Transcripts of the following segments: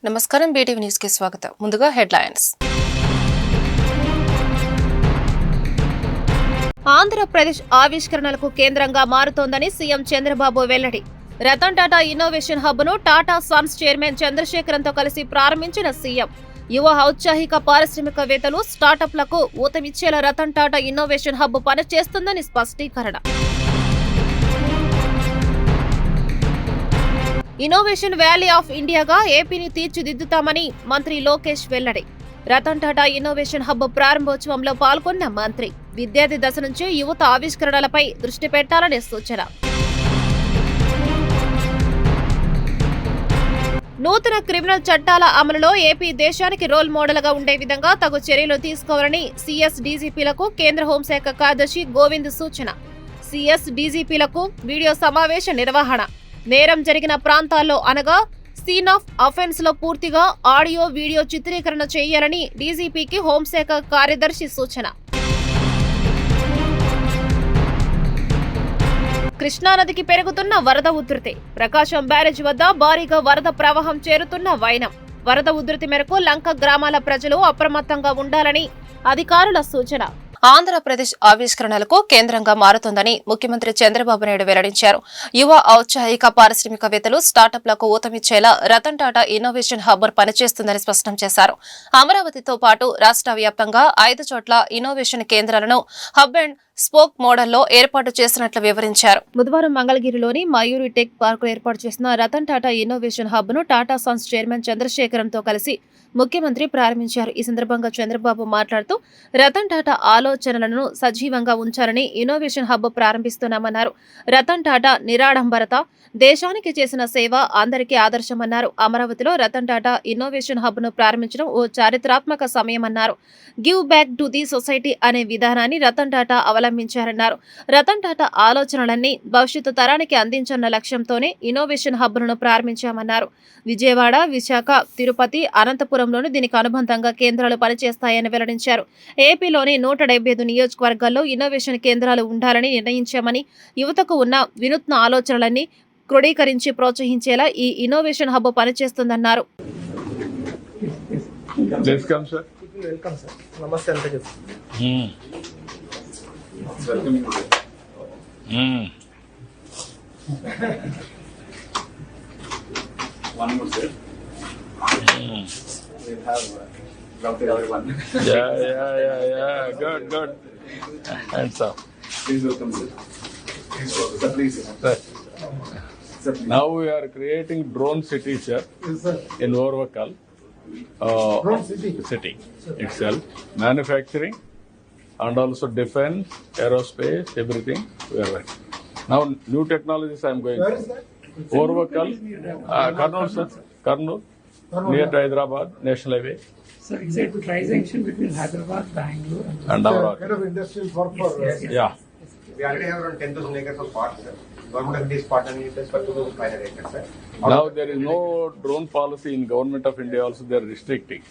నమస్కారం BTV news కి స్వాగతం. ముందుగా హెడ్లైన్స్. ఆంధ్రప్రదేశ్ ఆవిష్కరణలకు కేంద్రంగా మారుతోందని సీఎం చంద్రబాబు వెల్లడి. రతన్ టాటా ఇన్నోవేషన్ హబ్ ను టాటా సన్స్ చైర్మన్ చంద్రశేఖరన్తో కలిసి ప్రారంభించిన సీఎం. యువ ఔత్సాహిక పారిశ్రామికవేత్తలు స్టార్టప్లకు ఊతమిచ్చేలా రతన్ టాటా ఇన్నోవేషన్ హబ్ పనిచేస్తుందని స్పష్టీకరణ. ఇన్నోవేషన్ వ్యాలీ ఆఫ్ ఇండియాగా ఏపీని తీర్చిదిద్దుతామని మంత్రి లోకేష్ వెల్లడి. రతన్ టాటా ఇన్నోవేషన్ హబ్ ప్రారంభోత్సవంలో పాల్గొన్న మంత్రి విద్యార్థి దశ నుంచి యువత ఆవిష్కరణలపై దృష్టి పెట్టాలని సూచన. నూతన క్రిమినల్ చట్టాల అమలులో ఏపీ దేశానికి రోల్ మోడల్ గా ఉండే విధంగా తగు చర్యలు తీసుకోవాలని సీఎస్ డీజీపీలకు కేంద్ర హోంశాఖ కార్యదర్శి గోవింద్ సూచన. సీఎస్ డీజీపీలకు వీడియో సమావేశ నిర్వహణ. నేరం జరిగిన ప్రాంతాల్లో అనగా సీన్ ఆఫ్ అఫెన్స్ లో పూర్తిగా ఆడియో వీడియో చిత్రీకరణ చేయాలని డీజీపీకి హోంశాఖ కార్యదర్శి సూచన. కృష్ణానదికి పెరుగుతున్న వరద ఉధృతి. ప్రకాశం బ్యారేజ్ వద్ద భారీగా వరద ప్రవాహం చేరుతున్న వైనం. వరద ఉధృతి మేరకు లంక గ్రామాల ప్రజలు అప్రమత్తంగా ఉండాలని అధికారుల సూచన. ఆంధ్రప్రదేశ్ ఆవిష్కరణలకు కేంద్రంగా మారుతోందని ముఖ్యమంత్రి చంద్రబాబు నాయుడు వెల్లడించారు. యువ ఔత్సాహిక పారిశ్రామికవేత్తలు స్టార్టప్లకు ఊతమిచ్చేలా రతన్ టాటా ఇన్నోవేషన్ హబ్ పనిచేస్తుందని స్పష్టం చేశారు. అమరావతితో పాటు రాష్ట్ర వ్యాప్తంగా 5 చోట్ల ఇన్నోవేషన్ కేంద్రాలను హబ్ అండ్ స్పోక్ మోడల్లో ఏర్పాటు చేసినట్లు వివరించారు. బుధవారం మంగళగిరిలోని మయూరి టెక్ పార్క్ ఏర్పాటు చేసిన రతన్ టాటా ఇన్నోవేషన్ హబ్ ను టాటా సన్స్ చైర్మన్ చంద్రశేఖరన్తో కలిసి ముఖ్యమంత్రి ప్రారంభించారు. ఈ సందర్భంగా చంద్రబాబు మాట్లాడుతూ రతన్ టాటా ఆలోచనలను సజీవంగా ఉంచాలని ఇన్నోవేషన్ హబ్ ప్రారంభిస్తున్నామన్నారు. రతన్ టాటా నిరాడంబరత, దేశానికి చేసిన సేవ అందరికీ ఆదర్శమన్నారు. అమరావతిలో రతన్ టాటా ఇన్నోవేషన్ హబ్ ను ప్రారంభించడం ఓ చారిత్రాత్మక సమయమన్నారు. Give back to the society అనే విధానాన్ని రతన్ టాటా అవలంబించారన్నారు. రతన్ టాటా ఆలోచనలన్నీ భవిష్యత్తు తరానికి అందించన్న లక్ష్యంతోనే ఇన్నోవేషన్ హబ్ ను ప్రారంభించామన్నారు. విజయవాడ, విశాఖ, తిరుపతి, అనంతపురంలోని దీనికి అనుబంధంగా కేంద్రాలు పనిచేస్తాయని వెల్లడించారు. ఏపీలోని 175 నియోజకవర్గాల్లో ఇన్నోవేషన్ కేంద్రాలు ఉండాలని నిర్ణయించామని, యువతకు ఉన్న వినూత్న ఆలోచనలన్నీ క్రోడీకరించి ప్రోత్సహించేలా ఈ ఇన్నోవేషన్ హబ్ పనిచేస్తుందన్నారు. One more sir. We have loved everyone. Yeah. Good. Hands up. Please welcome sir. Sir, please. Sir. Sir, please. Now we are creating drone city, sir. Yes, sir. In Orvakal. Drone city. Itself. Manufacturing and also defense, aerospace, everything. We are right. Now new technologies I am going. Where is that? Orvakal, Kurnool, sir. Kurnool, near to Hyderabad, National Highway. So is it trisection between Hyderabad, Bangalore And our, Kind of industrial park for yeah. We already have around 10,000 acres of parks, sir. Government of India is partnering with us for 2,500 acres, sir. Now there is no drone policy in Government of India also they are restricting.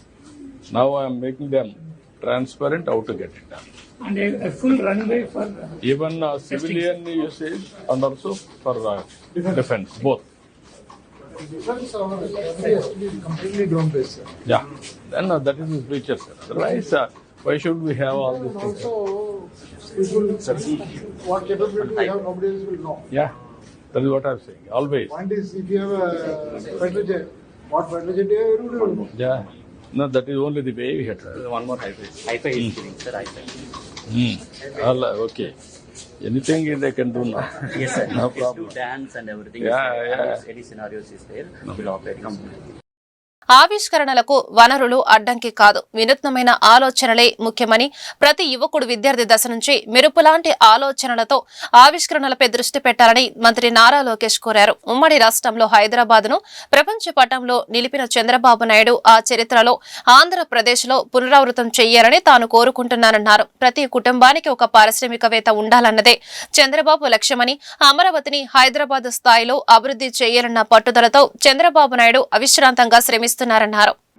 Now I am making them transparent how to get it done. and a full runway for Even civilian usage and also for defense, both. Defense has to be completely drone based, sir. Yeah, then that is the future, sir. Otherwise, why should we have all these things? Also, it will see what capability we have, nobody else will know. Yeah, that is what I am saying. Always. Point is, if you have a fighter jet, what fighter jet you have, everybody will know. Yeah. No, that is only the way we had to. One more hi-fi is giving, sir, hi-fi. All okay. Anything they can do now. Yes, sir. No It's problem. to dance and everything. Yeah, is there. yeah. And if any scenarios is there, we'll operate completely. ఆవిష్కరణలకు వనరులు అడ్డంకి కాదు, వినూత్నమైన ఆలోచనలే ముఖ్యమని ప్రతి యువకుడు విద్యార్థి దశ నుంచి మెరుపులాంటి ఆలోచనలతో ఆవిష్కరణలపై దృష్టి పెట్టాలని మంత్రి నారా లోకేష్ కోరారు. ఉమ్మడి రాష్ట్రంలో హైదరాబాద్ను ప్రపంచ పటంలో నిలిపిన చంద్రబాబు నాయుడు ఆ చరిత్రలో ఆంధ్రప్రదేశ్లో పునరావృతం చేయాలని తాను కోరుకుంటున్నానన్నారు. ప్రతి కుటుంబానికి ఒక పారిశ్రామికవేత్త ఉండాలన్నదే చంద్రబాబు లక్ష్యమని, అమరావతిని హైదరాబాద్ స్థాయిలో అభివృద్ధి చేయాలన్న పట్టుదలతో చంద్రబాబు నాయుడు అవిశ్రాంతంగా శ్రమిస్తున్నారన్నారు.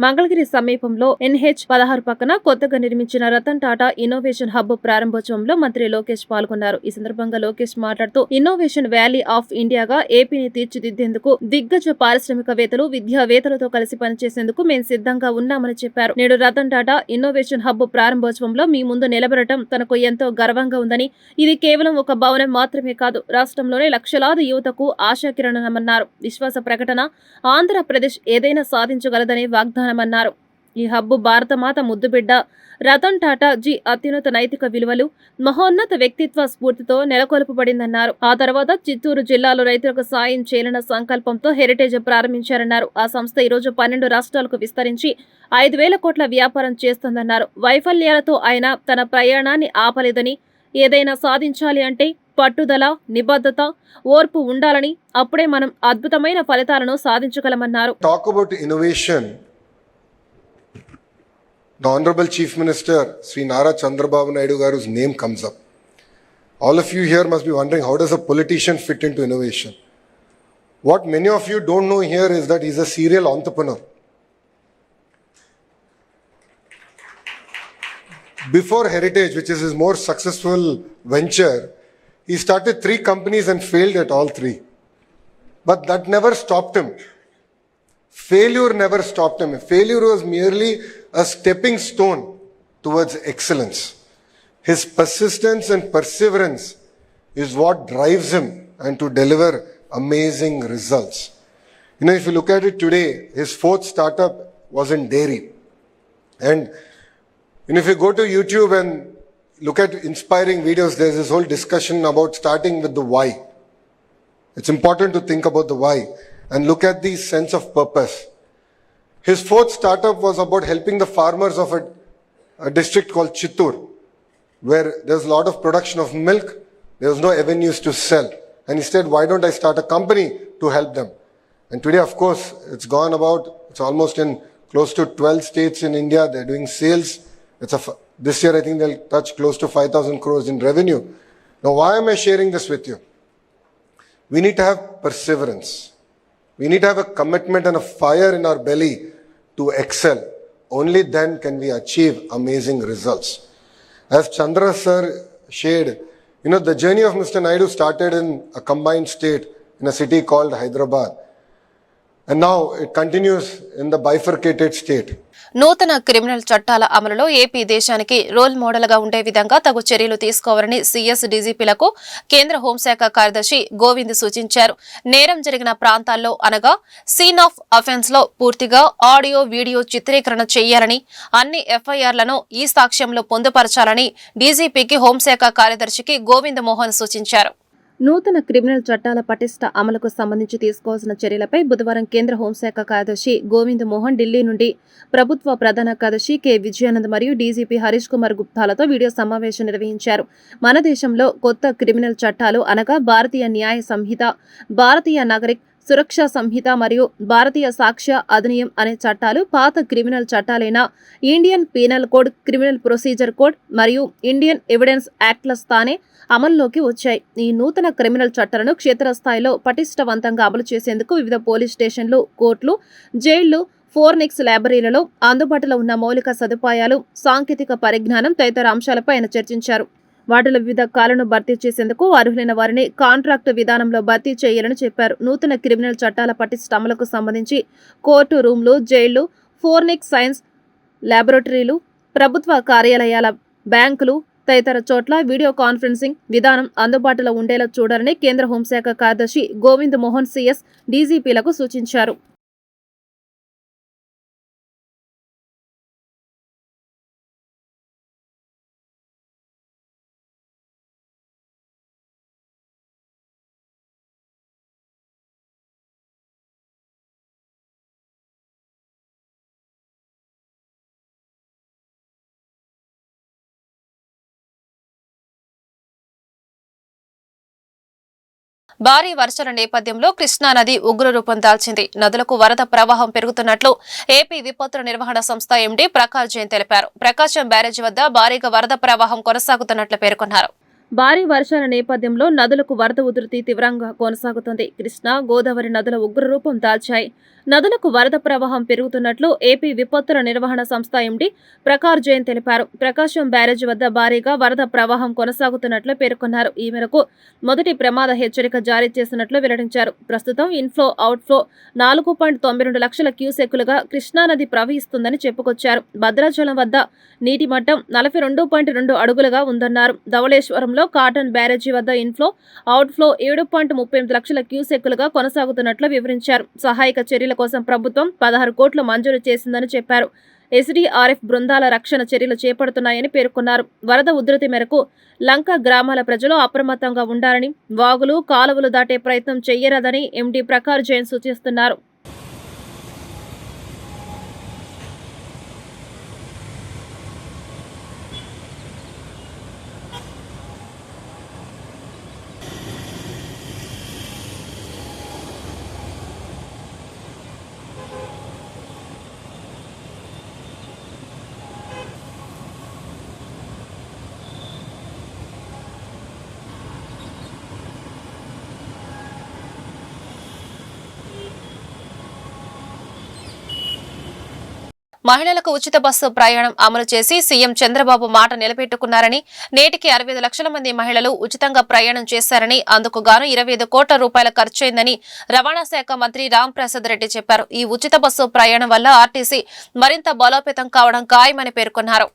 మంగళగిరి సమీపంలో NH-16 పక్కన కొత్తగా నిర్మించిన రతన్ టాటా ఇన్నోవేషన్ హబ్ ప్రారంభోత్సవంలో మంత్రి లోకేష్ పాల్గొన్నారు. ఈ సందర్భంగా లోకేష్ మాట్లాడుతూ ఇన్నోవేషన్ వ్యాలీ ఆఫ్ ఇండియాగా ఏపీని తీర్చిదిద్దేందుకు దిగ్గజ పారిశ్రామికవేత్తలు, విద్యావేత్తలతో కలిసి పనిచేసేందుకు మేం సిద్ధంగా ఉన్నామని చెప్పారు. నేడు రతన్ టాటా ఇన్నోవేషన్ హబ్ ప్రారంభోత్సవంలో మీ ముందు నిలబడటం తనకు ఎంతో గర్వంగా ఉందని, ఇది కేవలం ఒక భవనం మాత్రమే కాదు, రాష్ట్రంలోని లక్షలాది యువతకు ఆశాకిరణమన్నారు. విశ్వాస ప్రకటన, ఆంధ్రప్రదేశ్ ఏదైనా సాధించగలదనే వాగ్దానమన్నారు. ఈ హబ్బు భారతమాత ముద్దుబిడ్డ రతన్ టాటా జీ అత్యున్నత నైతిక విలువలు, మహోన్నత వ్యక్తిత్వ స్ఫూర్తితో నెలకొల్పబడిందన్నారు. ఆ తర్వాత చిత్తూరు జిల్లాలో రైతులకు సాయం చేయాలన్న సంకల్పంతో హెరిటేజ్ ప్రారంభించారన్నారు. ఆ సంస్థ ఈరోజు 12 రాష్ట్రాలకు విస్తరించి 5,000 కోట్ల వ్యాపారం చేస్తోందన్నారు. వైఫల్యాలతో ఆయన తన ప్రయాణాన్ని ఆపలేదని, ఏదైనా సాధించాలి అంటే పట్టుదల, నిబద్ధత, ఓర్పు ఉండాలని, అప్పుడే మనం అద్భుతమైన ఫలితాలను సాధించగలమన్నారు. Talk about innovation. The Honorable Chief Minister Sri Nara Chandrababu Naidu Garu's name comes up. All of you here must be wondering, how does a politician fit into innovation? What many of you don't know here is that he's a serial entrepreneur. Before Heritage, which is his more successful venture, he started 3 companies and failed at all 3. But that never stopped him. Failure never stopped him. Failure was merely a stepping stone towards excellence. His persistence and perseverance is what drives him and to deliver amazing results. You know, if you look at it today, his 4th startup was in dairy. And if you go to YouTube and look at inspiring videos, there's this whole discussion about starting with the why. It's important to think about the why and look at the sense of purpose. His 4th startup was about helping the farmers of a district called Chittoor, where there's a lot of production of milk, there was no avenues to sell. And he said, why don't I start a company to help them? And today, of course, it's almost in close to 12 states in India, they're doing sales. This year, I think they'll touch close to 5,000 crores in revenue. Now, why am I sharing this with you? We need to have perseverance. We need to have a commitment and a fire in our belly to excel. Only then can we achieve amazing results. As Chandra sir shared, the journey of Mr. Naidu started in a combined state in a city called Hyderabad. And now it continues in the bifurcated state. నూతన criminal చట్టాల అమలులో AP దేశానికి role model గా ఉండే విధంగా తగు చర్యలు తీసుకోవాలని సీఎస్ డీజీపీలకు కేంద్ర హోంశాఖ కార్యదర్శి గోవింద్ సూచించారు. నేరం జరిగిన ప్రాంతాల్లో అనగా సీన్ ఆఫ్ అఫెన్స్ లో పూర్తిగా ఆడియో, వీడియో చిత్రీకరణ చేయాలని, అన్ని ఎఫ్ఐఆర్లను ఈ సాక్ష్యంలో పొందుపరచాలని డీజీపీకి హోంశాఖ కార్యదర్శికి గోవింద్ మోహన్ సూచించారు. నూతన క్రిమినల్ చట్టాల పటిష్ట అమలుకు సంబంధించి తీసుకోవాల్సిన చర్యలపై బుధవారం కేంద్ర హోంశాఖ కార్యదర్శి గోవింద్ మోహన్ ఢిల్లీ నుండి ప్రభుత్వ ప్రధాన కార్యదర్శి కె విజయానంద్ మరియు డీజీపీ హరీష్ కుమార్ గుప్తాలతో వీడియో సమావేశం నిర్వహించారు. మన దేశంలో కొత్త క్రిమినల్ చట్టాలు అనగా భారతీయ న్యాయ సంహిత, భారతీయ నాగరిక్ సురక్షా సంహిత మరియు భారతీయ సాక్ష్య అధినియం అనే చట్టాలు పాత క్రిమినల్ చట్టాలైన Indian penal code, criminal procedure code మరియు ఇండియన్ ఎవిడెన్స్ యాక్ట్ల స్థానే అమల్లోకి వచ్చాయి. ఈ నూతన క్రిమినల్ చట్టాలను క్షేత్రస్థాయిలో పటిష్టవంతంగా అమలు చేసేందుకు వివిధ పోలీస్ స్టేషన్లు, కోర్టులు, జైళ్లు, ఫోరెన్సిక్ ల్యాబొరేటరీలలో అందుబాటులో ఉన్న మౌలిక సదుపాయాలు, సాంకేతిక పరిజ్ఞానం తదితర అంశాలపై ఆయన చర్చించారు. వాటిలో వివిధ కాలను భర్తీ చేసేందుకు అర్హులైన వారిని కాంట్రాక్టు విధానంలో భర్తీ చేయాలని చెప్పారు. నూతన క్రిమినల్ చట్టాల పటిష్ట అమలుకు సంబంధించి కోర్టు రూమ్లు, జైళ్లు, ఫోరెన్సిక్ సైన్స్ ల్యాబొరేటరీలు, ప్రభుత్వ కార్యాలయాల, బ్యాంకులు తదితర చోట్ల వీడియో కాన్ఫరెన్సింగ్ విధానం అందుబాటులో ఉండేలా చూడాలని కేంద్ర హోంశాఖ కార్యదర్శి గోవింద్ మోహన్ సీఎస్ డీజీపీలకు సూచించారు. భారీ వర్షాల నేపథ్యంలో కృష్ణానది ఉగ్రరూపం దాల్చింది. నదులకు వరద ప్రవాహం పెరుగుతున్నట్లు ఏపీ విపత్తుల నిర్వహణ సంస్థ ఎండీ ప్రకాష్ జైన్ తెలిపారు. ప్రకాశం బ్యారేజీ వద్ద భారీగా వరద ప్రవాహం కొనసాగుతున్నట్లు పేర్కొన్నారు. భారీ వర్షాల నేపథ్యంలో నదులకు వరద ఉధృతి తీవ్రంగా కొనసాగుతోంది. కృష్ణా, గోదావరి నదుల ఉగ్రరూపం దాల్చాయి. నదులకు వరద ప్రవాహం పెరుగుతున్నట్లు ఏపీ విపత్తుల నిర్వహణ సంస్థ ఎండీ ప్రకాష్ జైన్ తెలిపారు. ప్రకాశం బ్యారేజీ వద్ద భారీగా వరద ప్రవాహం కొనసాగుతున్నట్లు పేర్కొన్నారు. ఈ మేరకు మొదటి ప్రమాద హెచ్చరిక జారీ చేసినట్లు వెల్లడించారు. ప్రస్తుతం ఇన్ఫ్లో, అవుట్ఫ్లో 4.92 లక్షల క్యూసెక్కులుగా కృష్ణానది ప్రవహిస్తుందని చెప్పుకొచ్చారు. భద్రాచలం వద్ద నీటి మట్టం 42.2 అడుగులుగా ఉందన్నారు. ధవళేశ్వరంలో కాటన్ బ్యారేజీ వద్ద ఇన్ఫ్లో, అవుట్ఫ్లో 7.38 లక్షల క్యూసెక్కులుగా కొనసాగుతున్నట్లు వివరించారు. సహాయక చర్యల కోసం ప్రభుత్వం 16 కోట్లు మంజూరు చేసిందని చెప్పారు. ఎస్డీఆర్ఎఫ్ బృందాల రక్షణ చర్యలు చేపడుతున్నాయని పేర్కొన్నారు. వరద ఉధృతి మేరకు లంక గ్రామాల ప్రజలు అప్రమత్తంగా ఉండాలని, వాగులు, కాలువలు దాటే ప్రయత్నం చేయరాదని ఎండీ ప్రకాష్ జైన్ సూచిస్తున్నారు. మహిళలకు ఉచిత బస్సు ప్రయాణం అమలు చేసి సీఎం చంద్రబాబు మాట నిలబెట్టుకున్నారని, నేటికి 65 లక్షల మంది మహిళలు ఉచితంగా ప్రయాణం చేశారని, అందుకు గాను 25 కోట్ల రూపాయల ఖర్చయిందని రవాణా శాఖ మంత్రి రాంప్రసాద్ రెడ్డి చెప్పారు. ఈ ఉచిత బస్సు ప్రయాణం వల్ల ఆర్టీసీ మరింత బలోపేతం కావడం ఖాయమని పేర్కొన్నారు.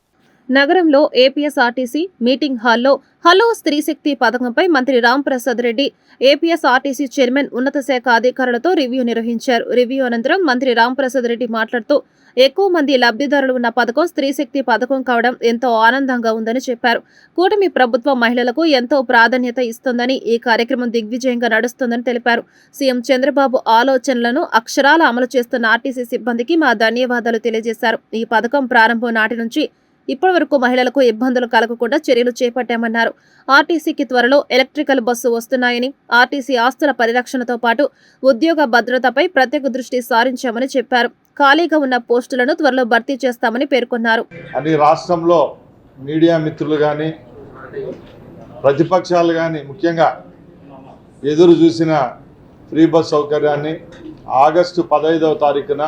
నగరంలో ఏపీఎస్ఆర్టీసీ మీటింగ్ హాల్లో హలో స్త్రీశక్తి పథకంపై మంత్రి రాంప్రసాద్ రెడ్డి ఏపీఎస్ఆర్టీసీ చైర్మన్, ఉన్నత శాఖ అధికారులతో రివ్యూ నిర్వహించారు. రివ్యూ అనంతరం మంత్రి రాంప్రసాద్ రెడ్డి మాట్లాడుతూ ఎక్కువ మంది లబ్ధిదారులు ఉన్న పథకం స్త్రీశక్తి పథకం కావడం ఎంతో ఆనందంగా ఉందని చెప్పారు. కూటమి ప్రభుత్వం మహిళలకు ఎంతో ప్రాధాన్యత ఇస్తోందని, ఈ కార్యక్రమం దిగ్విజయంగా నడుస్తోందని తెలిపారు. సీఎం చంద్రబాబు ఆలోచనలను అక్షరాల అమలు చేస్తున్న ఆర్టీసీ సిబ్బందికి మా ధన్యవాదాలు తెలియజేశారు. ఈ పథకం ప్రారంభం నాటి నుంచి ఇప్పటి వరకు మహిళలకు ఇబ్బందులు కలగకుండా చర్యలు చేపట్టామన్నారు. ఆర్టీసీకి త్వరలో ఎలక్ట్రికల్ బస్సు వస్తున్నాయని, ఆర్టీసీ ఆస్తుల పరిరక్షణతో పాటు ఉద్యోగ భద్రతపై ప్రత్యేక దృష్టి సారించామని చెప్పారు. ఖాళీగా ఉన్న పోస్టులను త్వరలో భర్తీ చేస్తామని పేర్కొన్నారు. అని రాష్ట్రంలో మీడియా మిత్రులు కానీ, ప్రతిపక్షాలు కానీ ముఖ్యంగా ఎదురు చూసిన ఫ్రీ బస్ సౌకర్యాన్ని ఆగస్టు 15వ తారీఖున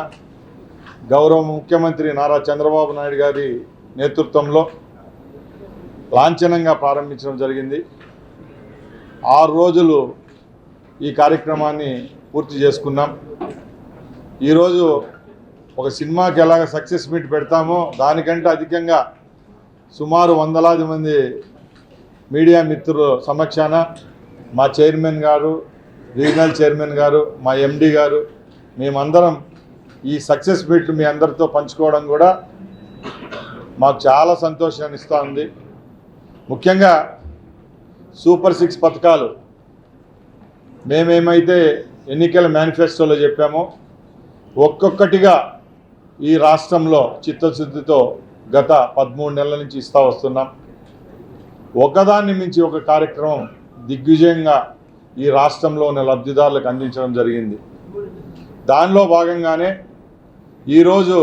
గౌరవ ముఖ్యమంత్రి నారా చంద్రబాబు నాయుడు గారి నేతృత్వంలో లాంఛనంగా ప్రారంభించడం జరిగింది. 6 రోజులు ఈ కార్యక్రమాన్ని పూర్తి చేసుకున్నాం. ఈరోజు ఒక సినిమాకి ఎలాగ సక్సెస్ మీట్ పెడతామో దానికంటే అధికంగా సుమారు వందలాది మంది మీడియా మిత్రుల సమక్షాన మా చైర్మన్ గారు, రీజనల్ చైర్మన్ గారు, మా ఎండీ గారు, మేమందరం ఈ సక్సెస్ మీట్ మీ అందరితో పంచుకోవడం కూడా మాకు చాలా సంతోషాన్ని ఇస్తూ ఉంది. ముఖ్యంగా సూపర్ 6 పథకాలు మేమేమైతే ఎన్నికల మేనిఫెస్టోలో చెప్పామో ఒక్కొక్కటిగా ఈ రాష్ట్రంలో చిత్తశుద్ధితో గత 13 నెలల నుంచి ఇస్తూ వస్తున్నాం. ఒకదాన్ని మించి ఒక కార్యక్రమం దిగ్విజయంగా ఈ రాష్ట్రంలో ఉన్న లబ్ధిదారులకు అందించడం జరిగింది. దానిలో భాగంగానే ఈరోజు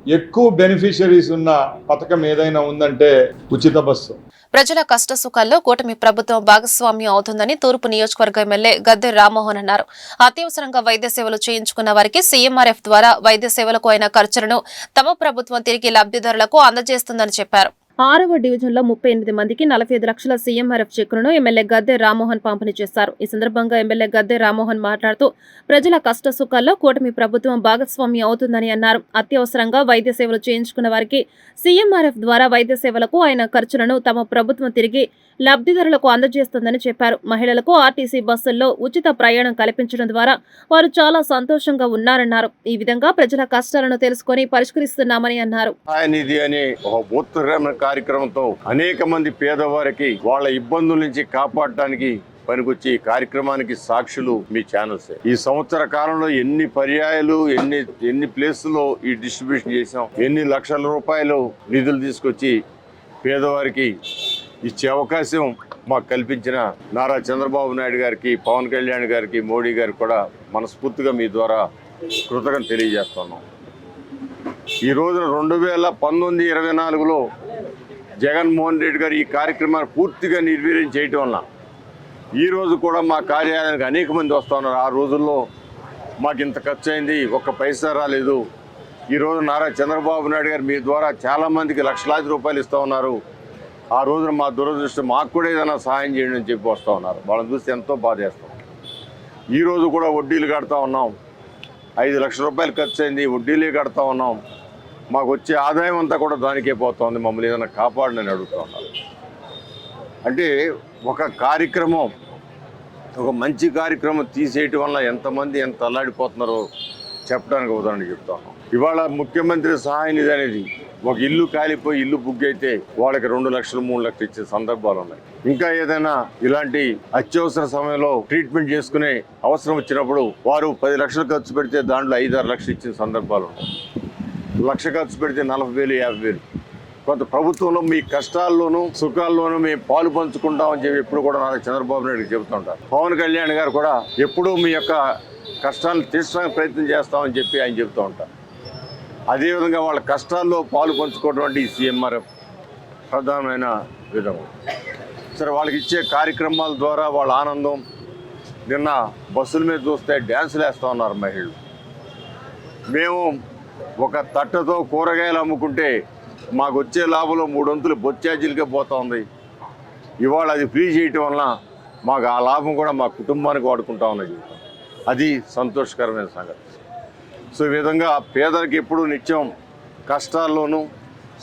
ఎక్కువ బెనిఫిషరీస్ ఉన్న పథకం ఏదైనా ఉందంటే ఉచిత బస్సు. ప్రజల కష్ట సుఖాల్లో కూటమి ప్రభుత్వం భాగస్వామ్యం అవుతుందని తూర్పు నియోజకవర్గ ఎమ్మెల్యే గద్దె రామ్మోహన్ అన్నారు. అత్యవసరంగా వైద్య సేవలు చేయించుకున్న వారికి సీఎంఆర్ఎఫ్ ద్వారా వైద్య సేవలకు అయిన ఖర్చులను తమ ప్రభుత్వం తిరిగి లబ్ధిదారులకు అందజేస్తుందని చెప్పారు. 6వ డివిజన్లో 38 మందికి 45 లక్షల సీఎంఆర్ఎఫ్ చెక్కులను ఎమ్మెల్యే గద్దె రామ్మోహన్ పంపిణీ చేశారు. ఈ సందర్భంగా ఎమ్మెల్యే గద్దె రామ్మోహన్ మాట్లాడుతూ ప్రజల కష్ట సుఖాల్లో కూటమి ప్రభుత్వం భాగస్వామ్యం అవుతుందని అన్నారు. అత్యవసరంగా వైద్య సేవలు చేయించుకున్న వారికి సీఎంఆర్ఎఫ్ ద్వారా వైద్య సేవలకు అయిన ఖర్చులను తమ ప్రభుత్వం తిరిగి లబ్ధిదారులకు అందజేస్తుందని చెప్పారు. మహిళలకు ఆర్టీసీ బస్సుల్లో ఉచిత ప్రయాణం కల్పించడం ద్వారా వారు చాలా సంతోషంగా ఉన్నారన్నారు. ఈ విధంగా ప్రజల కష్టాలను తెలుసుకొని పరిష్కరిస్తున్నామని అన్నారు. కార్యక్రమంతో అనేక మంది పేదవారికి వాళ్ళ ఇబ్బందుల నుంచి కాపాడటానికి పనికొచ్చి ఈ కార్యక్రమానికి సాక్షులు మీ ఛానల్స్. ఈ సంవత్సర కాలంలో ఎన్ని పర్యాయాలు ఎన్ని ప్లేసుల్లో ఈ డిస్ట్రిబ్యూషన్ చేసాం, ఎన్ని లక్షల రూపాయలు నిధులు తీసుకొచ్చి పేదవారికి ఇచ్చే అవకాశం మాకు కల్పించిన నారా చంద్రబాబు నాయుడు గారికి, పవన్ కళ్యాణ్ గారికి, మోడీ గారికి కూడా మనస్ఫూర్తిగా మీ ద్వారా కృతజ్ఞత తెలియజేస్తున్నాం. ఈ రోజున 2019-24లో జగన్మోహన్ రెడ్డి గారు ఈ కార్యక్రమాన్ని పూర్తిగా నిర్వీర్యం చేయటం వల్ల ఈరోజు కూడా మా కార్యాలయానికి అనేక మంది వస్తూ ఉన్నారు. ఆ రోజుల్లో మాకు ఇంత ఖర్చు అయింది, ఒక్క పైసా రాలేదు. ఈరోజు నారా చంద్రబాబు నాయుడు గారు మీ ద్వారా చాలామందికి లక్షలాది రూపాయలు ఇస్తూ ఉన్నారు. ఆ రోజున మా దురదృష్టం, మాకు కూడా ఏదైనా సహాయం చేయండి అని చెప్పి వస్తూ ఉన్నారు. వాళ్ళని చూస్తే ఎంతో బాధేస్తాం. ఈరోజు కూడా వడ్డీలు కడతా ఉన్నాం. 5 లక్షల రూపాయలు ఖర్చు అయింది, వడ్డీలే కడతా ఉన్నాం. మాకు వచ్చే ఆదాయం అంతా కూడా దానికే పోతుంది. మమ్మల్ని ఏదైనా కాపాడని అడుగుతూ ఉన్నారు. అంటే ఒక కార్యక్రమం, ఒక మంచి కార్యక్రమం తీసేయటం వల్ల ఎంతమంది ఎంత అల్లాడిపోతున్నారో చెప్పడానికి ఉదాహరణ చెప్తా ఉన్నాం. ఇవాళ ముఖ్యమంత్రి సహాయ నిధి అనేది ఒక ఇల్లు కాలిపోయి ఇల్లు బుక్ అయితే వాళ్ళకి 2 లక్షలు 3 లక్షలు ఇచ్చే సందర్భాలు ఉన్నాయి. ఇంకా ఏదైనా ఇలాంటి అత్యవసర సమయంలో ట్రీట్మెంట్ చేసుకునే అవసరం వచ్చినప్పుడు వారు 10 లక్షలు ఖర్చు పెడితే దాంట్లో 5-6 లక్షలు ఇచ్చిన సందర్భాలు ఉన్నాయి. 1 లక్ష ఖర్చు పెడితే 40,000 50,000. కొంత ప్రభుత్వంలో మీ కష్టాల్లోనూ సుఖాల్లోనూ మేము పాలు పంచుకుంటామని చెప్పి ఎప్పుడు కూడా నాకు చంద్రబాబు నాయుడు చెబుతుంటారు. పవన్ కళ్యాణ్ గారు కూడా ఎప్పుడూ మీ యొక్క కష్టాలను తీర్చడానికి ప్రయత్నం చేస్తామని చెప్పి ఆయన చెబుతూ ఉంటారు. అదేవిధంగా వాళ్ళ కష్టాల్లో పాలు పంచుకోవడం ఈ సీఎంఆర్ఎఫ్ ప్రధానమైన విధము. సరే, వాళ్ళకి ఇచ్చే కార్యక్రమాల ద్వారా వాళ్ళ ఆనందం. నిన్న బస్సుల మీద చూస్తే డ్యాన్సులు వేస్తూ ఉన్నారు మహిళలు. మేము ఒక తట్టతో కూరగాయలు అమ్ముకుంటే మాకు వచ్చే లాభంలో 3 వంతులు బొచ్చాజీలకే పోతూ ఉంది. ఇవాళ అది ఫ్రీ చేయటం వలన మాకు ఆ లాభం కూడా మా కుటుంబానికి వాడుకుంటా ఉన్నది. అది సంతోషకరమైన సంగతి. సో ఈ విధంగా పేదలకు ఎప్పుడూ నిత్యం కష్టాల్లోనూ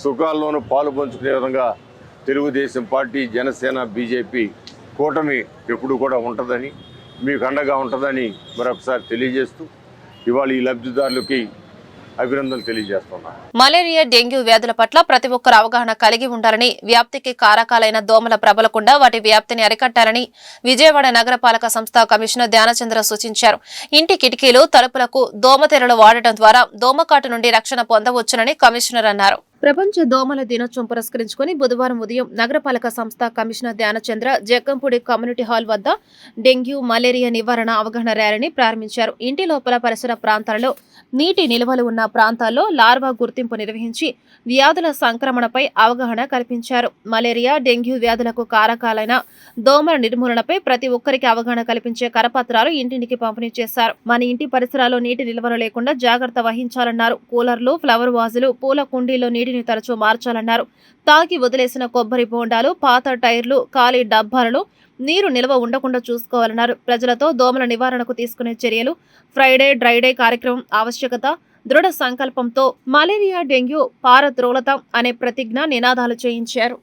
సుఖాల్లోనూ పాలు పంచుకునే విధంగా తెలుగుదేశం పార్టీ, జనసేన, బీజేపీ కూటమి ఎప్పుడు కూడా ఉంటుందని, మీకు అండగా ఉంటుందని మరొకసారి తెలియజేస్తూ ఇవాళ ఈ లబ్ధిదారులకి అభినందనలు తెలియజేస్తున్నాను. మలేరియా, డెంగ్యూ వ్యాధుల పట్ల ప్రతి ఒక్కరు అవగాహన కలిగి ఉండాలని, వ్యాప్తికి కారకాలైన దోమల ప్రబలకుండా వాటి వ్యాప్తిని అరికట్టాలని విజయవాడ నగరపాలక సంస్థ కమిషనర్ ధ్యానచంద్ర సూచించారు. ఇంటి కిటికీలు, తలుపులకు దోమతెరలు వాడటం ద్వారా దోమకాటు నుండి రక్షణ పొందవచ్చునని కమిషనర్ అన్నారు. ప్రపంచ దోమల దినోత్సవం పురస్కరించుకుని బుధవారం ఉదయం నగరపాలక సంస్థ commissioner Dhyanachandra Jakkampudi community hall వద్ద డెంగ్యూ, మలేరియా నివారణ అవగాహన ర్యాలీని ప్రారంభించారు. ఇంటి లోపల పరిసర ప్రాంతాలలో నీటి నిల్వలు ఉన్న ప్రాంతాల్లో లార్వా గుర్తింపు నిర్వహించి వ్యాధుల సంక్రమణపై అవగాహన కల్పించారు. మలేరియా, డెంగ్యూ వ్యాధులకు కారకాలైన దోమల నిర్మూలనపై ప్రతి ఒక్కరికి అవగాహన కల్పించే కరపత్రాలు ఇంటింటికి పంపిణీ చేశారు. మన ఇంటి పరిసరాల్లో నీటి నిల్వలు లేకుండా జాగ్రత్త వహించాలన్నారు. కూలర్లు, ఫ్లవర్ వాజులు, పూల కుండీల్లో నీటిని తరచూ మార్చాలన్నారు. తాగి వదిలేసిన కొబ్బరి బోండాలు, పాత టైర్లు, ఖాళీ డబ్బాలలో నీరు నిల్వ ఉండకుండా చూసుకోవాలన్నారు. ప్రజలతో దోమల నివారణకు తీసుకునే చర్యలు, ఫ్రైడే డ్రైడే కార్యక్రమం ఆవశ్యకత, దృఢ సంకల్పంతో మలేరియా, డెంగ్యూ పారద్రోలతాం అనే ప్రతిజ్ఞ నినాదాలు చేయించారు.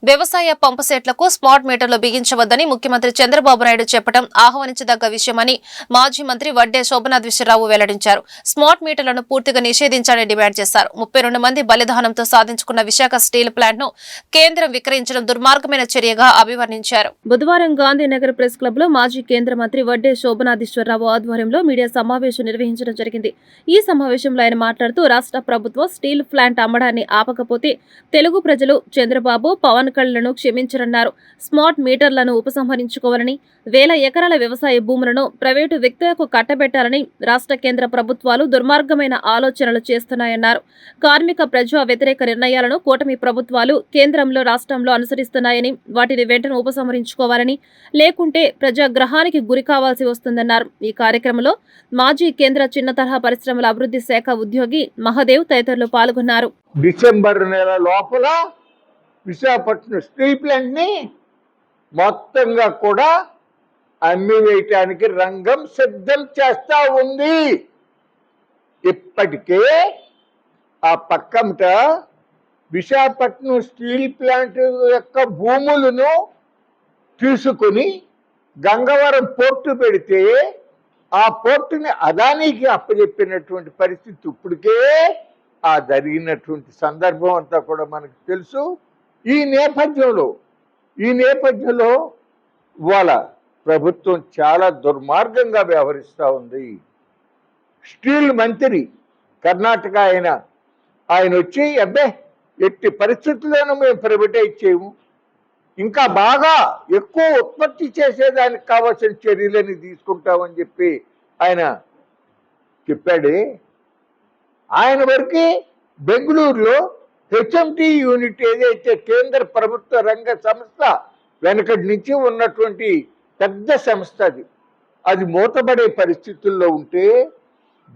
వ్యవసాయ పంపు సెట్లకు స్మార్ట్ మీటర్లు బిగించవద్దని ముఖ్యమంత్రి చంద్రబాబు నాయుడు చెప్పడం ఆహ్వానించదగ్గ విషయమని మాజీ మంత్రి వడ్డే శోభనాద్విశ్వరరావు వెల్లడించారు. స్మార్ట్ మీటర్లను పూర్తిగా నిషేధించాలని డిమాండ్ చేశారు. 32 మంది బలిదానంతో సాధించుకున్న విశాఖ స్టీల్ ప్లాంట్ ను కేంద్రం విక్రయించడం దుర్మార్గమైన చర్యగా అభివర్ణించారు. బుధవారం గాంధీనగర్ ప్రెస్ క్లబ్ లో మాజీ కేంద్ర మంత్రి వడ్డే శోభనాద్విశ్వరరావు ఆధ్వర్యంలో మీడియా సమావేశం నిర్వహించడం జరిగింది. ఈ సమావేశంలో ఆయన మాట్లాడుతూ రాష్ట్ర ప్రభుత్వం స్టీల్ ప్లాంట్ అమ్మడాన్ని ఆపకపోతే తెలుగు ప్రజలు చంద్రబాబు, పవన్ కళ్యాణ్ను క్షమించరన్నారు. స్మార్ట్ మీటర్లను ఉపసంహరించుకోవాలని, 1000 ఎకరాల వ్యవసాయ భూములను ప్రైవేటు వ్యక్తులకు కట్టబెట్టాలని రాష్ట్ర కేంద్ర ప్రభుత్వాలు దుర్మార్గమైన ఆలోచనలు చేస్తున్నాయన్నారు. కార్మిక ప్రజా వ్యతిరేక నిర్ణయాలను కూటమి ప్రభుత్వాలు కేంద్రంలో రాష్ట్రంలో అనుసరిస్తున్నాయని, వాటిని వెంటనే ఉపసంహరించుకోవాలని, లేకుంటే ప్రజాగ్రహానికి గురి కావాల్సి వస్తుందన్నారు. ఈ కార్యక్రమంలో మాజీ కేంద్ర చిన్న తరహా పరిశ్రమల అభివృద్ధి శాఖ ఉద్యోగి మహదేవ్ తదితరులు పాల్గొన్నారు. డిసెంబర్ నెల లోపల విశాఖపట్నం స్టీల్ ప్లాంట్ ని మొత్తంగా కూడా అమ్మివేయటానికి రంగం సిద్ధం చేస్తా ఉంది. ఇప్పటికే ఆ పక్కమట విశాఖపట్నం స్టీల్ ప్లాంట్ యొక్క భూములను తీసుకుని గంగవరం పోర్టు పెడితే ఆ పోర్టుని అదానికి అప్పచెప్పినటువంటి పరిస్థితి ఇప్పటికే ఆ జరిగినటువంటి సందర్భం అంతా కూడా మనకు తెలుసు. ఈ నేపథ్యంలో వాళ్ళ ప్రభుత్వం చాలా దుర్మార్గంగా వ్యవహరిస్తూ ఉంది. స్టీల్ మంత్రి కర్ణాటక ఆయన వచ్చి అబ్బే ఎట్టి పరిస్థితుల్లోనూ మేము ప్రైవేటైజ్ చేయము, ఇంకా బాగా ఎక్కువ ఉత్పత్తి చేసేదానికి కావాల్సిన చర్యలని తీసుకుంటామని చెప్పి ఆయన చెప్పాడు. ఆయన వరకు బెంగళూరులో హెచ్ఎంటి యూనిట్ ఏదైతే కేంద్ర ప్రభుత్వ రంగ సంస్థ వెనకటి నుంచి ఉన్నటువంటి పెద్ద సంస్థ అది మూతపడే పరిస్థితుల్లో ఉంటే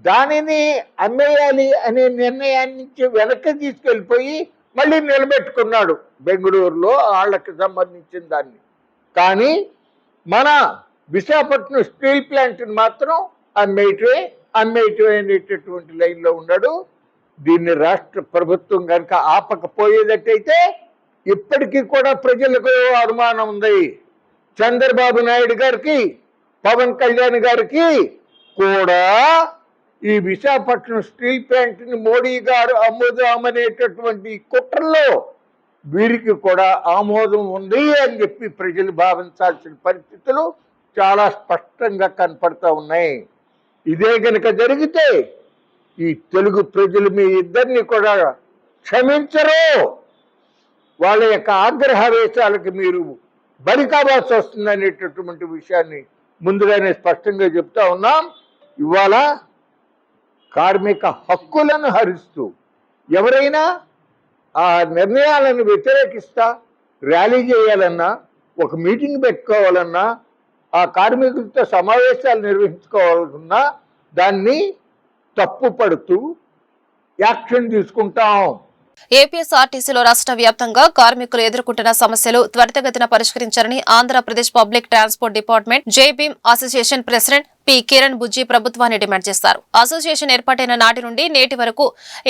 దానిని అమ్మేయాలి అనే నిర్ణయాన్ని నుంచి వెనక్కి తీసుకెళ్ళిపోయి మళ్ళీ నిలబెట్టుకున్నాడు బెంగళూరులో వాళ్ళకి సంబంధించిన దాన్ని. కానీ మన విశాఖపట్నం స్టీల్ ప్లాంట్ని మాత్రం అమ్మేయటమే అనేటటువంటి లైన్లో ఉన్నాడు. దీన్ని రాష్ట్ర ప్రభుత్వం కనుక ఆపకపోయేటట్టయితే ఇప్పటికీ కూడా ప్రజలకు అనుమానం ఉంది. చంద్రబాబు నాయుడు గారికి, పవన్ కళ్యాణ్ గారికి కూడా ఈ విశాఖపట్నం స్టీల్ ప్లాంట్ని మోడీ గారు అమ్ముదామనేటటువంటి కుట్రలో వీరికి కూడా ఆమోదం ఉంది అని చెప్పి ప్రజలు భావించాల్సిన పరిస్థితులు చాలా స్పష్టంగా కనపడతా ఉన్నాయి. ఇదే కనుక జరిగితే ఈ తెలుగు ప్రజలు మీ ఇద్దరిని కూడా క్షమించరు. వాళ్ళ యొక్క ఆగ్రహావేశాలకు మీరు బలి కావాల్సి వస్తుంది అనేటటువంటి విషయాన్ని ముందుగానే స్పష్టంగా చెప్తా ఉన్నాం. ఇవాళ కార్మిక హక్కులను హరిస్తూ ఎవరైనా ఆ నిర్ణయాలను వ్యతిరేకిస్తా ర్యాలీ చేయాలన్నా, ఒక మీటింగ్ పెట్టుకోవాలన్నా, ఆ కార్మికులతో సమావేశాలు నిర్వహించుకోవాలన్నా దాన్ని తప్పుపడుతూ యాక్షన్ తీసుకుంటాం. ఏపీఎస్ఆర్టీసీలో రాష్ట్ర వ్యాప్తంగా కార్మికులు ఎదుర్కొంటున్న సమస్యలు త్వరితగతిన పరిష్కరించాలని Andhra Pradesh public transport department JBM association president P Kiran Bujji ప్రభుత్వాన్ని డిమాండ్ చేశారు. అసోసియేషన్ ఏర్పాటైన నాటి నుండి నేటి వరకు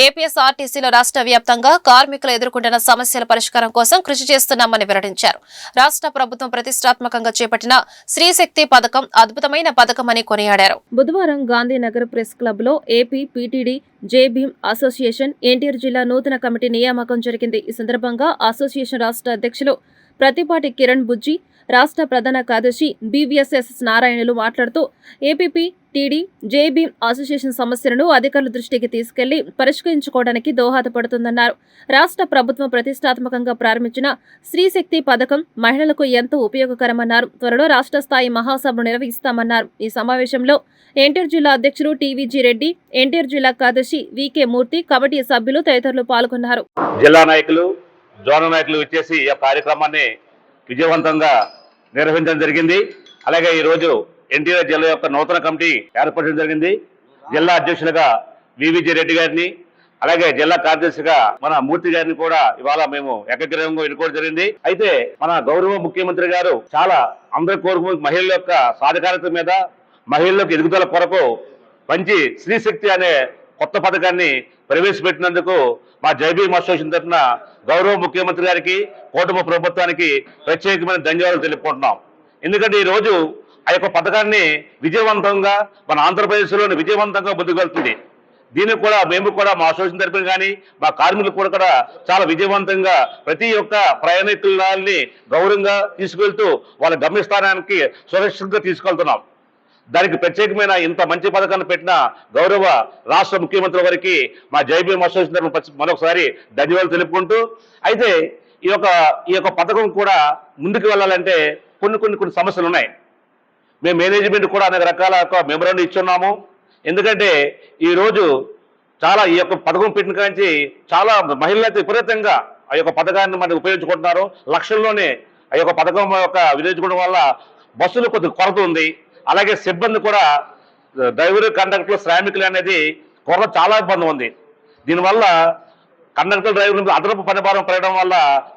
ఏపీఎస్ఆర్టీసీలో రాష్ట్ర వ్యాప్తంగా కార్మికులు ఎదుర్కొంటున్న సమస్యల పరిష్కారం కోసం కృషి చేస్తున్నామని వెల్లడించారు. రాష్ట్ర ప్రభుత్వం ప్రతిష్టాత్మకంగా చేపట్టిన శ్రీశక్తి పథకం అద్భుతమైన పథకమని కొనియాడారు. బుధవారం గాంధీనగర్ ప్రెస్ క్లబ్ లో AP PTD JBM association NTR జిల్లా నూతన కమిటీ నియామకం జరిగింది. ఈ సందర్భంగా అసోసియేషన్ రాష్ట్ర అధ్యక్షులు ప్రతిపాటి కిరణ్ బుజ్జి, రాష్ట్ర ప్రధాన కార్యదర్శి బీవీఎస్ఎస్ నారాయణలు మాట్లాడుతూ ఏపీపీ టీడీ జేబీఎం అసోసియేషన్ సమస్యలను అధికారుల దృష్టికి తీసుకెళ్లి పరిష్కరించుకోవడానికి దోహదపడుతుందన్నారు. రాష్ట్ర ప్రభుత్వం ప్రతిష్టాత్మకంగా ప్రారంభించిన శ్రీశక్తి పథకం మహిళలకు ఎంతో ఉపయోగకరమన్నారు. త్వరలో రాష్ట్ర స్థాయి మహాసభను నిర్వహిస్తామన్నారు. ఈ సమావేశంలో ఎన్టీఆర్ జిల్లా అధ్యక్షుడు టీవీజీ రెడ్డి, ఎన్టీఆర్ జిల్లా కార్యదర్శి వీకే మూర్తి, కమిటీ సభ్యులు తదితరులు పాల్గొన్నారు. జిల్లా నాయకులు, జోనల్ నాయకులు వచ్చేసి ఈ కార్యక్రమాన్ని విజయవంతంగా నిర్వహించడం జరిగింది. అలాగే ఈరోజు ఎన్టీఆర్ జిల్లా యొక్క నూతన కమిటీ ఏర్పడడం జరిగింది. జిల్లా అధ్యక్షులుగా వివిజి రెడ్డి గారిని, అలాగే జిల్లా కార్యదర్శిగా మన మూర్తి గారిని కూడా ఇవాళ మేము ఏకగ్రీవంగా ఎన్నుకోవడం జరిగింది. అయితే మన గౌరవ ముఖ్యమంత్రి గారు చాలా అందరి కోరుకు మహిళల యొక్క సాధికారత మీద, మహిళలకు ఎదుగుదల కొరకు మంచి శ్రీశక్తి అనే కొత్త పథకాన్ని ప్రవేశపెట్టినందుకు మా జేబీఎం అసోసియేషన్ తరఫున గౌరవ ముఖ్యమంత్రి గారికి, కూటమి ప్రభుత్వానికి ప్రత్యేకమైన ధన్యవాదాలు తెలుపుకుంటున్నాం. ఎందుకంటే ఈ రోజు ఆ యొక్క పథకాన్ని విజయవంతంగా మన ఆంధ్రప్రదేశ్లోని విజయవంతంగా ముందుకు వెళ్తుంది. దీనికి కూడా మేము కూడా మా అసోసియేషన్ తరఫున కానీ మా కార్మికులు కూడా చాలా విజయవంతంగా ప్రతి ఒక్క ప్రయాణికులని గౌరవంగా తీసుకెళ్తూ వాళ్ళ గమ్యస్థానానికి సురక్షితంగా తీసుకెళ్తున్నాం. దానికి ప్రత్యేకమైన ఇంత మంచి పథకాన్ని పెట్టిన గౌరవ రాష్ట్ర ముఖ్యమంత్రి వారికి మా జేబీఎం అసోసియేషన్ తరఫున మరొకసారి ధన్యవాదాలు తెలుపుకుంటూ, అయితే ఈ యొక్క పథకం కూడా ముందుకు వెళ్ళాలంటే కొన్ని సమస్యలు ఉన్నాయి. మేము మేనేజ్మెంట్ కూడా అనేక రకాల మెమోరాండం ఇచ్చున్నాము. ఎందుకంటే ఈరోజు చాలా ఈ యొక్క పథకం పెట్టిన కాంచి చాలా మహిళలు అయితే విపరీతంగా ఆ యొక్క పథకాన్ని మనకి ఉపయోగించుకుంటున్నారు. లక్షల్లోనే ఆ యొక్క పథకం వినియోగించుకోవడం వల్ల బస్సులు కొద్దిగా కొరత ఉంది. అలాగే సిబ్బంది కూడా డ్రైవర్, కండక్టర్, శ్రామికులు అనేది కొరత చాలా ఇబ్బంది ఉంది. దీనివల్ల కండక్టర్, డ్రైవర్ అదనపు పనిభారం పెరగడం వల్ల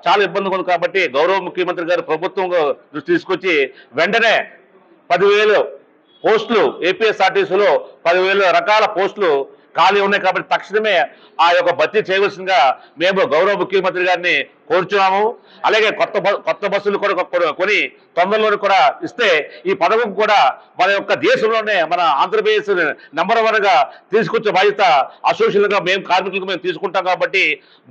చాలా ఇబ్బంది ఉంది. కాబట్టి గౌరవ ముఖ్యమంత్రి గారు ప్రభుత్వం దృష్టి తీసుకొచ్చి వెంటనే 10,000 పోస్టులు ఏపీఎస్ఆర్టీసీలో 10,000 రకాల పోస్టులు ఖాళీ ఉన్నాయి. కాబట్టి తక్షణమే ఆ యొక్క భర్తీ చేయవలసిందిగా మేము గౌరవ ముఖ్యమంత్రి గారిని కోరుచున్నాము. అలాగే కొత్త బస్సులు కూడా కొని తొందరలోనే కూడా ఇస్తే ఈ పథకం కూడా మన యొక్క దేశంలోనే మన ఆంధ్రప్రదేశ్ నెంబర్ 1గా తీసుకొచ్చే బాధ్యత అసోసియేషన్గా మేము కార్మికులకు మేము తీసుకుంటాం. కాబట్టి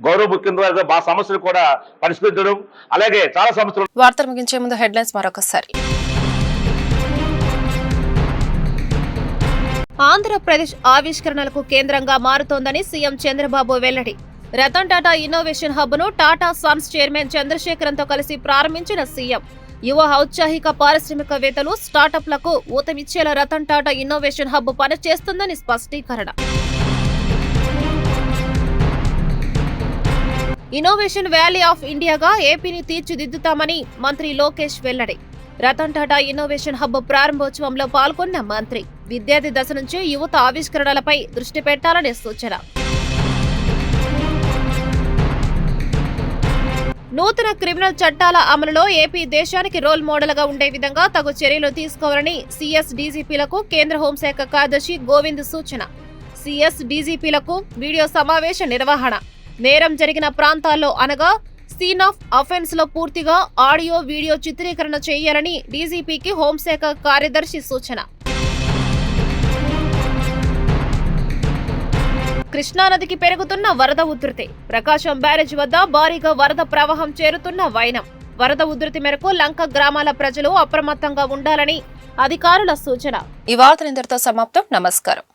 గౌరవ ముఖ్యమంత్రి గారు మా సమస్యలు కూడా పరిష్కరించడం, అలాగే చాలా సమస్యలు. వార్తలు ముగించే ముందు హెడ్లైన్స్ మరొకసారి. ఆంధ్రప్రదేశ్ ఆవిష్కరణలకు కేంద్రంగా మారుతోందని సీఎం చంద్రబాబు వెల్లడి. రతన్ టాటా ఇన్నోవేషన్ హబ్ ను టాటా సన్స్ చైర్మన్ చంద్రశేఖరన్తో కలిసి ప్రారంభించిన సీఎం యువ ఔత్సాహిక పారిశ్రామికవేత్తలు స్టార్టప్లకు ఊతమిచ్చేలా రతన్ టాటా ఇన్నోవేషన్ హబ్ పనిచేస్తుందని స్పష్టీకరణ. ఇన్నోవేషన్ వ్యాలీ ఆఫ్ ఇండియాగా ఏపీని తీర్చిదిద్దుతామని మంత్రి లోకేష్ వెల్లడి. రతన్ టాటా ఇన్నోవేషన్ హబ్ ప్రారంభోత్సవంలో పాల్గొన్న మంత్రి విద్యార్థి దశ నుంచి యువత ఆవిష్కరణలపై దృష్టి పెట్టాలని సూచన. నూతన క్రిమినల్ చట్టాల అమలులో ఏపీ దేశానికి రోల్ మోడల్ గా ఉండే విధంగా తగు చర్యలు తీసుకోవాలని సీఎస్ డీజీపీలకు కేంద్ర హోంశాఖ కార్యదర్శి గోవింద్ సూచన. సీఎస్ డీజీపీలకు వీడియో సమావేశ నిర్వహణ. నేరం జరిగిన ప్రాంతాల్లో అనగా సీన్ ఆఫ్ అఫెన్స్ లో పూర్తిగా ఆడియో వీడియో చిత్రీకరణ చేయాలని డీజీపీకి హోంశాఖ కార్యదర్శి సూచన. కృష్ణానదికి పెరుగుతున్న వరద ఉధృతి. ప్రకాశం బ్యారేజ్ వద్ద భారీగా వరద ప్రవాహం చేరుతున్న వైనం. వరద ఉధృతి మేరకు లంక గ్రామాల ప్రజలు అప్రమత్తంగా ఉండాలని అధికారుల సూచన. ఈ వార్తలు ఇంతటితో సమాప్తం. నమస్కారం.